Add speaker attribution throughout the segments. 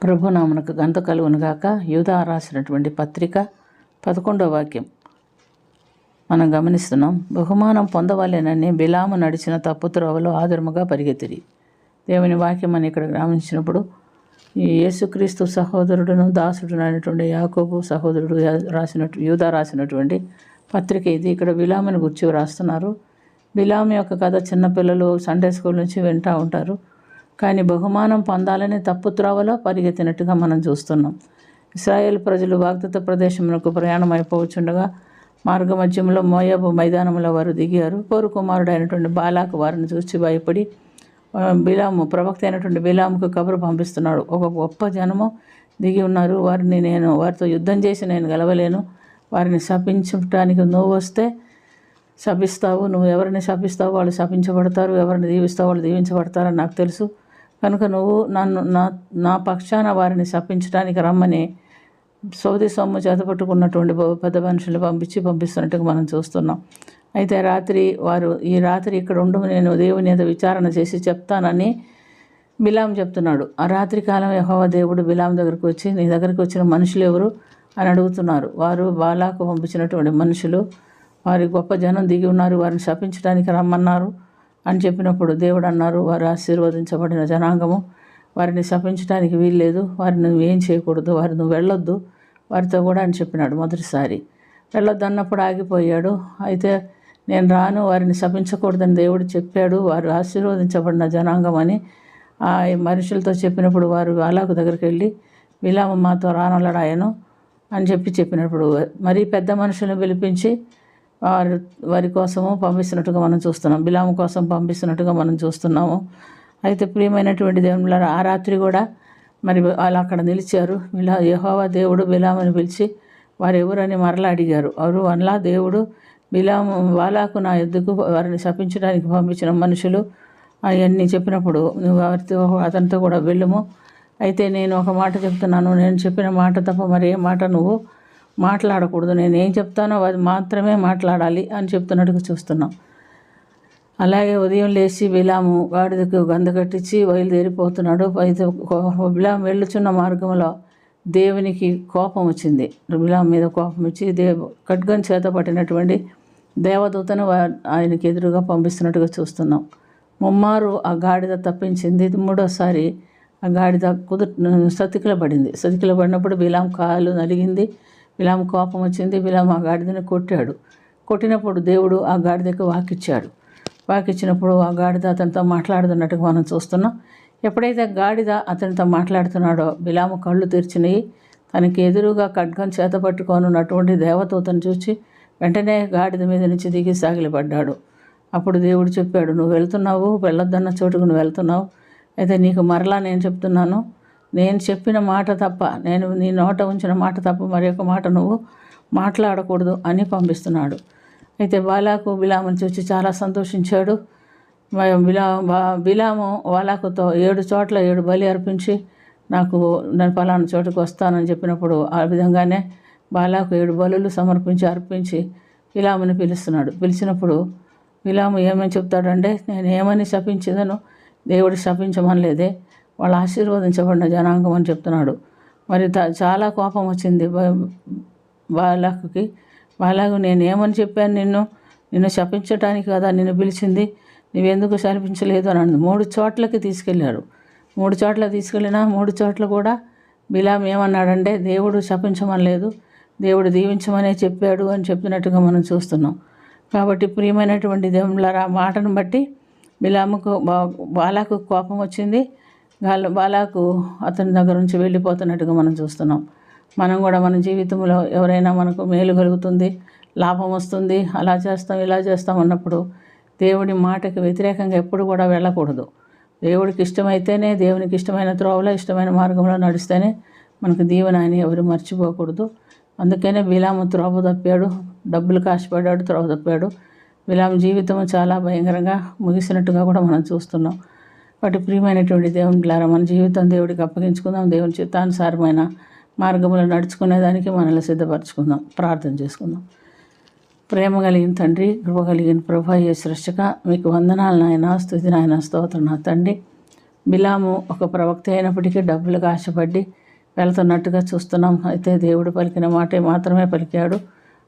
Speaker 1: ప్రభునామనకు గంత కలుగునుగాక. యూదా రాసినటువంటి పత్రిక 11వ వాక్యం మనం గమనిస్తున్నాం. బహుమానం పొందవాలేనని బిలాము నడిచిన తప్పు త్రోవలో ఆదరముగా పరిగెత్తిరి. దేవుని వాక్యం అని ఇక్కడ గమనించినప్పుడు ఈ యేసుక్రీస్తు సహోదరుడును దాసుడును అయినటువంటి యాకోబు సహోదరుడు యూదా రాసినటువంటి పత్రిక ఇది. ఇక్కడ బిలాముని గురించి రాస్తున్నారు. బిలాము యొక్క కథ చిన్నపిల్లలు సండే స్కూల్ నుంచి వింటూ ఉంటారు. కానీ బహుమానం పొందాలని తప్పు త్రోవలో పరిగెత్తినట్టుగా మనం చూస్తున్నాం. ఇశ్రాయేల్ ప్రజలు వాగ్దత్త ప్రదేశమునకు ప్రయాణం అయిపోవచ్చుండగా మార్గ మధ్యంలో మోయాబు మైదానంలో వారు దిగారు. కోరు కుమారుడైనటువంటి బాలాకు వారిని చూసి భయపడి ప్రవక్త అయినటువంటి బిలాముకు కబురు పంపిస్తున్నాడు. ఒక గొప్ప జనము దిగి ఉన్నారు, వారితో యుద్ధం చేసి నేను గెలవలేను, వారిని శపించడానికి నువ్వు వస్తే శపిస్తావు, నువ్వు ఎవరిని శపిస్తావు వాళ్ళు శపించబడతారు, ఎవరిని దీవిస్తావు వాళ్ళు దీవించబడతారని నాకు తెలుసు, కనుక నువ్వు నా పక్షాన వారిని శపించడానికి రమ్మని సౌది సొమ్ము చేతపట్టుకున్నటువంటి పెద్ద మనుషులు పంపిస్తున్నట్టుగా మనం చూస్తున్నాం. అయితే ఈ రాత్రి ఇక్కడ ఉండు, నేను దేవుని మీద విచారణ చేసి చెప్తానని బిలాం చెప్తున్నాడు. ఆ రాత్రి కాలం యెహోవా దేవుడు బిలాం దగ్గరికి వచ్చి, నీ దగ్గరికి వచ్చిన మనుషులు ఎవరు అని అడుగుతున్నారు. వారు బాలాకు పంపించినటువంటి మనుషులు, వారి గొప్ప జనం దిగి ఉన్నారు, వారిని శపించడానికి రమ్మన్నారు అని చెప్పినప్పుడు దేవుడు అన్నారు, వారు ఆశీర్వదించబడిన జనాంగము, వారిని శపించడానికి వీల్లేదు, వారిని నువ్వు ఏం చేయకూడదు, వారిని నువ్వు వెళ్ళొద్దు వారితో కూడా అని చెప్పినాడు. మొదటిసారి వెళ్ళొద్దు అన్నప్పుడు ఆగిపోయాడు. అయితే నేను రాను, వారిని శపించకూడదని దేవుడు చెప్పాడు, వారు ఆశీర్వదించబడిన జనాంగం అని ఆ మనుషులతో చెప్పినప్పుడు వారు బాలాకు దగ్గరికి వెళ్ళి బిలాము మాతో రానొల్లడాయను అని చెప్పినప్పుడు మరీ పెద్ద మనుషులను పిలిపించి వారి కోసము పంపిస్తున్నట్టుగా మనం చూస్తున్నాం, బిలాము కోసం పంపిస్తున్నట్టుగా మనం చూస్తున్నాము. అయితే ప్రియమైనటువంటి దేవునులారా, ఆ రాత్రి కూడా మరి వాళ్ళు అక్కడ నిలిచారు. యెహోవా దేవుడు బిలాముని పిలిచి వారు ఎవరని మరలా అడిగారు. అలా దేవుడు బాలాకు నా ఎద్దుకు వారిని శపించడానికి పంపించిన మనుషులు అవన్నీ చెప్పినప్పుడు నువ్వు అతనితో కూడా వెళ్ళుము. అయితే నేను ఒక మాట చెప్తున్నాను, నేను చెప్పిన మాట తప్ప మరి ఏ మాట నువ్వు మాట్లాడకూడదు, నేను ఏం చెప్తానో అది మాత్రమే మాట్లాడాలి అని చెప్తున్నట్టుగా చూస్తున్నాం. అలాగే ఉదయం లేచి బిలాము గాడిదకు గంధ కట్టించి బయలుదేరిపోతున్నాడు. అయితే బిలాం వెళ్ళుచున్న మార్గంలో దేవునికి కోపం వచ్చింది. బిలాం మీద కోపం వచ్చి ఖడ్గం చేత పట్టినటువంటి దేవదూతను ఆయనకి ఎదురుగా పంపిస్తున్నట్టుగా చూస్తున్నాం. ముమ్మారు ఆ గాడిద తప్పించింది. మూడోసారి ఆ గాడిద సతికిలబడింది. సతికిలబడినప్పుడు బిలాం కాలు నలిగింది, బిలాం కోపం వచ్చింది, బిలాం ఆ గాడిదని కొట్టినప్పుడు దేవుడు ఆ గాడిదకు వాకిచ్చినప్పుడు ఆ గాడిద అతనితో మాట్లాడుతున్నట్టుగా మనం చూస్తున్నాం. ఎప్పుడైతే గాడిద అతనితో మాట్లాడుతున్నాడో బిలాము కళ్ళు తెరిచినాయి. తనకి ఎదురుగా ఖడ్గం చేత పట్టుకోనున్నటువంటి దేవదూతను చూసి వెంటనే గాడిద మీద నుంచి దిగి సాగిలపడ్డాడు. అప్పుడు దేవుడు చెప్పాడు, నువ్వు వెళ్తున్నావు, వెళ్ళొద్దన్న చోటుకు నువ్వు వెళ్తున్నావు, అయితే నీకు మరలా నేను చెప్తున్నాను, నేను చెప్పిన మాట తప్ప, నేను నీ నోట ఉంచిన మాట తప్ప మరి ఒక మాట నువ్వు మాట్లాడకూడదు అని పంపిస్తున్నాడు. అయితే బాలాకు బిలాముని చూసి చాలా సంతోషించాడు. బిలాము బాలాకుతో 7 చోట్ల 7 బలి అర్పించి నేను పలానా చోటుకు వస్తానని చెప్పినప్పుడు ఆ విధంగానే బాలాకు 7 బలులు అర్పించి బిలాముని పిలిచినప్పుడు బిలాము ఏమని చెప్తాడంటే, నేను ఏమని శపించదను, దేవుడు శపించమనలేదే, వాళ్ళు ఆశీర్వదించబడిన జనాంగం అని చెప్తున్నాడు. మరి చాలా కోపం వచ్చింది బాలాకుకి. బాలాకు నేను ఏమని చెప్పాను, నిన్ను శపించడానికి కదా నిన్ను పిలిచింది, నువ్వెందుకు శపించలేదు అని అన్నది. 3 చోట్లకి తీసుకెళ్ళారు. 3 చోట్ల తీసుకెళ్ళినా 3 చోట్ల కూడా బిలాం ఏమన్నాడంటే, దేవుడు శపించమనలేదు, దేవుడు దీవించమనే చెప్పాడు అని చెప్పినట్టుగా మనం చూస్తున్నాం. కాబట్టి ప్రియమైనటువంటి దేవుళ్ళారా, మాటను బట్టి బాలాకు కోపం వచ్చింది. బాలాకు అతని దగ్గర నుంచి వెళ్ళిపోతున్నట్టుగా మనం చూస్తున్నాం. మనం కూడా మన జీవితంలో ఎవరైనా మనకు మేలు కలుగుతుంది, లాభం వస్తుంది, అలా చేస్తాం ఇలా చేస్తాం అన్నప్పుడు దేవుడి మాటకి వ్యతిరేకంగా ఎప్పుడు కూడా వెళ్ళకూడదు. దేవుడికి ఇష్టమైతేనే, దేవునికి ఇష్టమైన త్రోవలో ఇష్టమైన మార్గంలో నడిస్తేనే మనకు దీవెన అని ఎవరు మర్చిపోకూడదు. అందుకనే బిలాము త్రోవ తప్పాడు, డబ్బులు కాశపడ్డాడు, త్రోవ తప్పాడు. బిలాము జీవితం చాలా భయంకరంగా ముగిసినట్టుగా కూడా మనం చూస్తున్నాం. వాటి ప్రియమైనటువంటి దేవుని బిడ్డలారా, మన జీవితం దేవుడికి అప్పగించుకుందాం. దేవుని చిత్తానుసారమైన మార్గంలో నడుచుకునేదానికి మనల్ని సిద్ధపరచుకుందాం. ప్రార్థన చేసుకుందాం. ప్రేమ కలిగిన తండ్రి, కృప కలిగిన ప్రభా, యేసు రక్షక, మీకు వందనాలు నాయన, స్తుతి నాయన, స్తోత్రం నా తండ్రి. బిలాము ఒక ప్రవక్త అయినప్పటికీ డబ్బులకు ఆశపడి వెళ్తున్నట్టుగా చూస్తున్నాం. అయితే దేవుడు పలికిన మాటే మాత్రమే పలికాడు.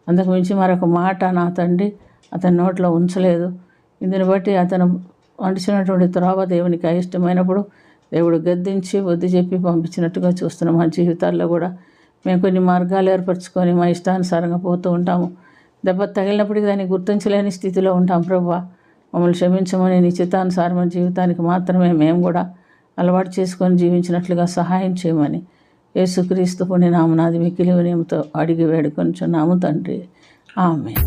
Speaker 1: అందుకు మించి మరొక మాట నా తండ్రి అతని నోట్లో ఉంచలేదు. ఇందుని బట్టి అతను వండిచినటువంటి త్రోవ దేవునికి అయిష్టమైనప్పుడు దేవుడు గద్దించి బుద్ధి చెప్పి పంపించినట్టుగా చూస్తున్నాం. మా జీవితాల్లో కూడా మేము కొన్ని మార్గాలు ఏర్పరచుకొని మా ఇష్టానుసారంగా పోతూ ఉంటాము. దెబ్బ తగిలినప్పటికీ దాన్ని గుర్తించలేని స్థితిలో ఉంటాం. ప్రభువా, మమ్మల్ని క్షమించమని, నీ చిత్తానుసారమైన జీవితానికి మాత్రమే మేము కూడా అలవాటు చేసుకొని జీవించినట్లుగా సహాయం చేయమని యేసుక్రీస్తు పుణ్య నామమున మిక్కిలి వినయముతో అడిగి వేడుకొనుచున్నాము తండ్రి. ఆమేన్.